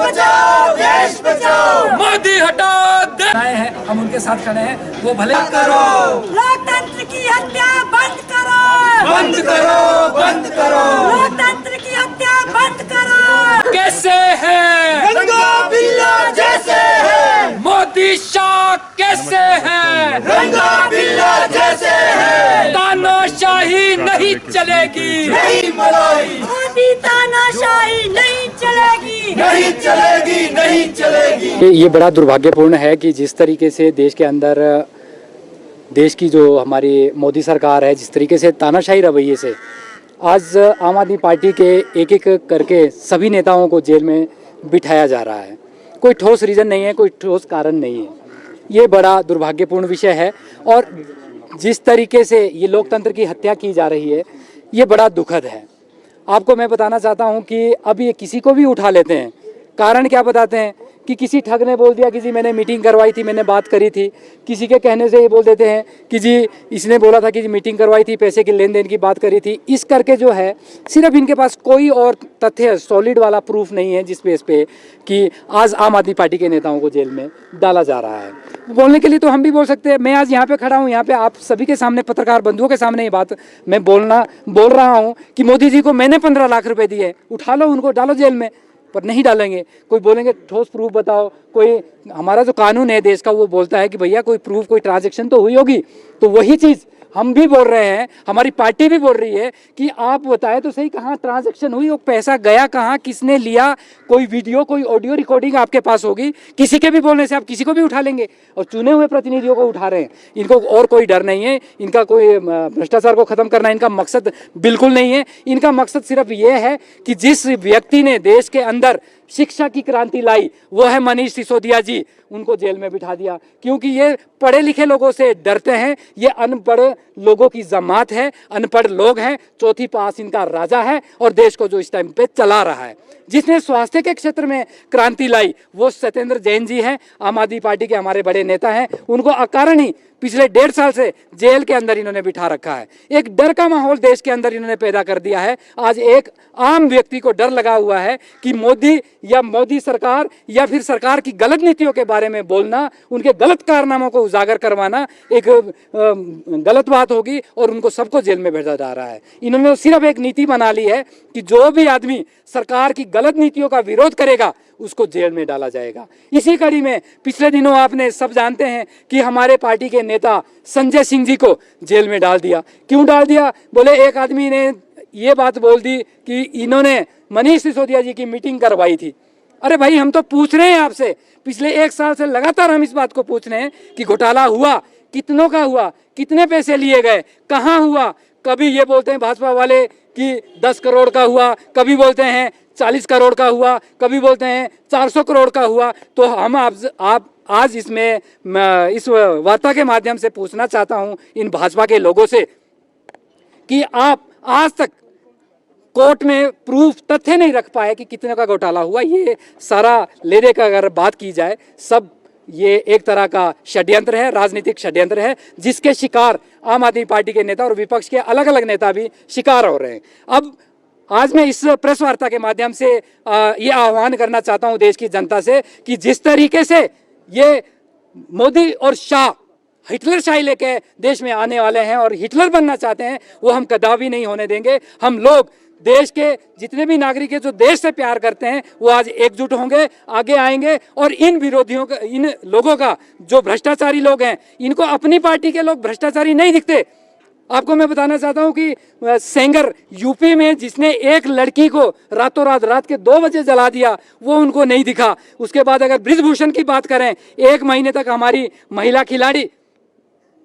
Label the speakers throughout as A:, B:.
A: बचाओ, देश बचाओ।
B: मोदी हटाओ, आए हैं, हम उनके साथ खड़े हैं। वो भले
A: करो,
C: लोकतंत्र की हत्या बंद करो,
A: बंद करो, बंद करो।
C: लोकतंत्र की हत्या बंद करो।
B: कैसे है
A: रंगा बिल्ला जैसे है,
B: मोदी शाह, कैसे है
A: रंगा बिल्ला जैसे है।
B: तानाशाही नहीं चलेगी,
A: नहीं मलाई,
C: मोदी तानाशाही नहीं चलेगी,
A: नहीं चलेगी, नहीं चलेगी।
D: ये बड़ा दुर्भाग्यपूर्ण है कि जिस तरीके से देश के अंदर देश की जो हमारी मोदी सरकार है, जिस तरीके से तानाशाही रवैये से आज आम आदमी पार्टी के एक एक करके सभी नेताओं को जेल में बिठाया जा रहा है। कोई ठोस रीज़न नहीं है, कोई ठोस कारण नहीं है। ये बड़ा दुर्भाग्यपूर्ण विषय है और जिस तरीके से ये लोकतंत्र की हत्या की जा रही है, ये बड़ा दुखद है। आपको मैं बताना चाहता हूँ कि अब ये किसी को भी उठा लेते हैं। कारण क्या बताते हैं कि किसी ठग ने बोल दिया कि जी मैंने मीटिंग करवाई थी, मैंने बात करी थी। किसी के कहने से ये बोल देते हैं कि जी इसने बोला था कि जी मीटिंग करवाई थी, पैसे के लेन देन की बात करी थी। इस करके जो है सिर्फ इनके पास कोई और तथ्य सॉलिड वाला प्रूफ नहीं है जिस बेस पे कि आज आम आदमी पार्टी के नेताओं को जेल में डाला जा रहा है। बोलने के लिए तो हम भी बोल सकते हैं। मैं आज यहाँ पे खड़ा हूँ, यहाँ पे आप सभी के सामने, पत्रकार बंधुओं के सामने ये बात मैं बोल रहा हूँ कि मोदी जी को मैंने 15 लाख रुपए दिए, उठा लो उनको, डालो जेल में। पर नहीं डालेंगे। कोई बोलेंगे ठोस प्रूफ बताओ। कोई हमारा जो कानून है देश का वो बोलता है कि भैया कोई प्रूफ, कोई ट्रांजैक्शन तो हुई होगी। तो वही चीज़ हम भी बोल रहे हैं, हमारी पार्टी भी बोल रही है कि आप बताएं तो सही कहाँ ट्रांजैक्शन हुई, वो पैसा गया कहाँ, किसने लिया। कोई वीडियो, कोई ऑडियो रिकॉर्डिंग आपके पास होगी। किसी के भी बोलने से आप किसी को भी उठा लेंगे और चुने हुए प्रतिनिधियों को उठा रहे हैं। इनको और कोई डर नहीं है, इनका कोई भ्रष्टाचार को ख़त्म करना इनका मकसद बिल्कुल नहीं है। इनका मकसद सिर्फ ये है कि जिस व्यक्ति ने देश के अंदर शिक्षा की क्रांति लाई वो है मनीष सिसोदिया जी, उनको जेल में बिठा दिया। क्योंकि ये पढ़े लिखे लोगों से डरते हैं, ये अनपढ़ लोगों की जमात है, अनपढ़ लोग हैं। चौथी पास इनका राजा है और देश को जो इस टाइम पे चला रहा है। जिसने स्वास्थ्य के क्षेत्र में क्रांति लाई वो सत्येंद्र जैन जी हैं, आम आदमी पार्टी के हमारे बड़े नेता हैं। उनको अकारण ही पिछले 1.5 साल से जेल के अंदर इन्होंने बिठा रखा है। एक डर का माहौल देश के अंदर इन्होंने पैदा कर दिया है। आज एक आम व्यक्ति को डर लगा हुआ है कि मोदी या मोदी सरकार या फिर सरकार की गलत नीतियों के बारे में बोलना, उनके गलत कारनामों को उजागर करवाना एक गलत बात होगी और उनको सबको जेल में भेजा जा रहा है। इन्होंने सिर्फ एक नीति बना ली है कि जो भी आदमी सरकार की गलत नीतियों का विरोध करेगा उसको जेल में डाला जाएगा। इसी कड़ी में पिछले दिनों आपने सब जानते हैं कि हमारे पार्टी के नेता संजय सिंह जी को जेल में डाल दिया। क्यों डाल दिया? बोले एक आदमी ने ये बात बोल दी कि इन्होंने मनीष सिसोदिया जी की मीटिंग करवाई थी। अरे भाई, हम तो पूछ रहे हैं आपसे, पिछले 1 साल से लगातार हम इस बात को पूछ रहे हैं कि घोटाला हुआ, कितनों का हुआ, कितने पैसे लिए गए, कहाँ हुआ। कभी ये बोलते हैं भाजपा वाले कि 10 करोड़ का हुआ, कभी बोलते हैं 40 करोड़ का हुआ, कभी बोलते हैं 400 करोड़ का हुआ। तो हम आप आज इसमें इस वार्ता के माध्यम से पूछना चाहता हूं इन भाजपा के लोगों से कि आप आज तक कोर्ट में प्रूफ, तथ्य नहीं रख पाए कि कितने का घोटाला हुआ। ये सारा लेने का अगर बात की जाए, सब ये एक तरह का षड्यंत्र है, राजनीतिक षड्यंत्र है, जिसके शिकार आम आदमी पार्टी के नेता और विपक्ष के अलग अलग नेता भी शिकार हो रहे हैं। अब आज मैं इस प्रेस वार्ता के माध्यम से ये आह्वान करना चाहता हूं देश की जनता से कि जिस तरीके से ये मोदी और शाह हिटलर शाही लेके देश में आने वाले हैं और हिटलर बनना चाहते हैं, वो हम कदापि नहीं होने देंगे। हम लोग देश के जितने भी नागरिक हैं जो देश से प्यार करते हैं वो आज एकजुट होंगे, आगे आएंगे और इन विरोधियों का, इन लोगों का, जो भ्रष्टाचारी लोग हैं, इनको अपनी पार्टी के लोग भ्रष्टाचारी नहीं दिखते। आपको मैं बताना चाहता हूं कि सेंगर यूपी में जिसने एक लड़की को रातों रात के 2 बजे जला दिया वो उनको नहीं दिखा। उसके बाद अगर बृजभूषण की बात करें, 1 महीने तक हमारी महिला खिलाड़ी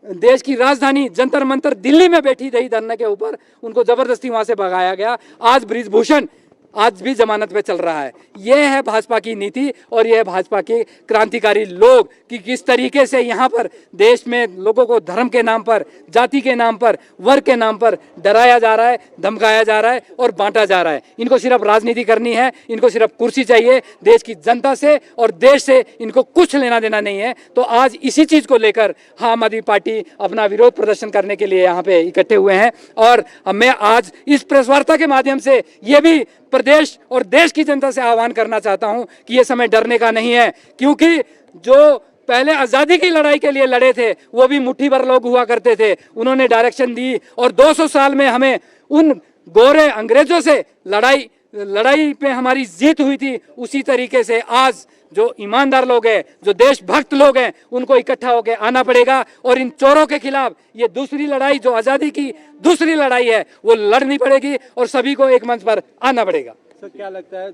D: देश की राजधानी जंतर मंतर दिल्ली में बैठी रही धरने के ऊपर, उनको जबरदस्ती वहां से भगाया गया। आज बृजभूषण आज भी जमानत पे चल रहा है। यह है भाजपा की नीति और यह है भाजपा के क्रांतिकारी लोग कि किस तरीके से यहाँ पर देश में लोगों को धर्म के नाम पर, जाति के नाम पर, वर्ग के नाम पर डराया जा रहा है, धमकाया जा रहा है और बांटा जा रहा है। इनको सिर्फ राजनीति करनी है, इनको सिर्फ कुर्सी चाहिए। देश की जनता से और देश से इनको कुछ लेना देना नहीं है। तो आज इसी चीज़ को लेकर आम आदमी पार्टी अपना विरोध प्रदर्शन करने के लिए यहाँ पे इकट्ठे हुए हैं। और मैं आज इस प्रेस वार्ता के माध्यम से ये भी प्रदेश और देश की जनता से आह्वान करना चाहता हूं कि ये समय डरने का नहीं है, क्योंकि जो पहले आज़ादी की लड़ाई के लिए लड़े थे वो भी मुट्ठी भर लोग हुआ करते थे, उन्होंने डायरेक्शन दी और 200 साल में हमें उन गोरे अंग्रेजों से लड़ाई पे हमारी जीत हुई थी। उसी तरीके से आज जो ईमानदार लोग हैं, जो देशभक्त लोग हैं, उनको इकट्ठा होकर आना पड़ेगा और इन चोरों के खिलाफ ये दूसरी लड़ाई, जो आज़ादी की दूसरी लड़ाई है, वो लड़नी पड़ेगी और सभी को एक मंच पर आना पड़ेगा।
E: सर क्या लगता है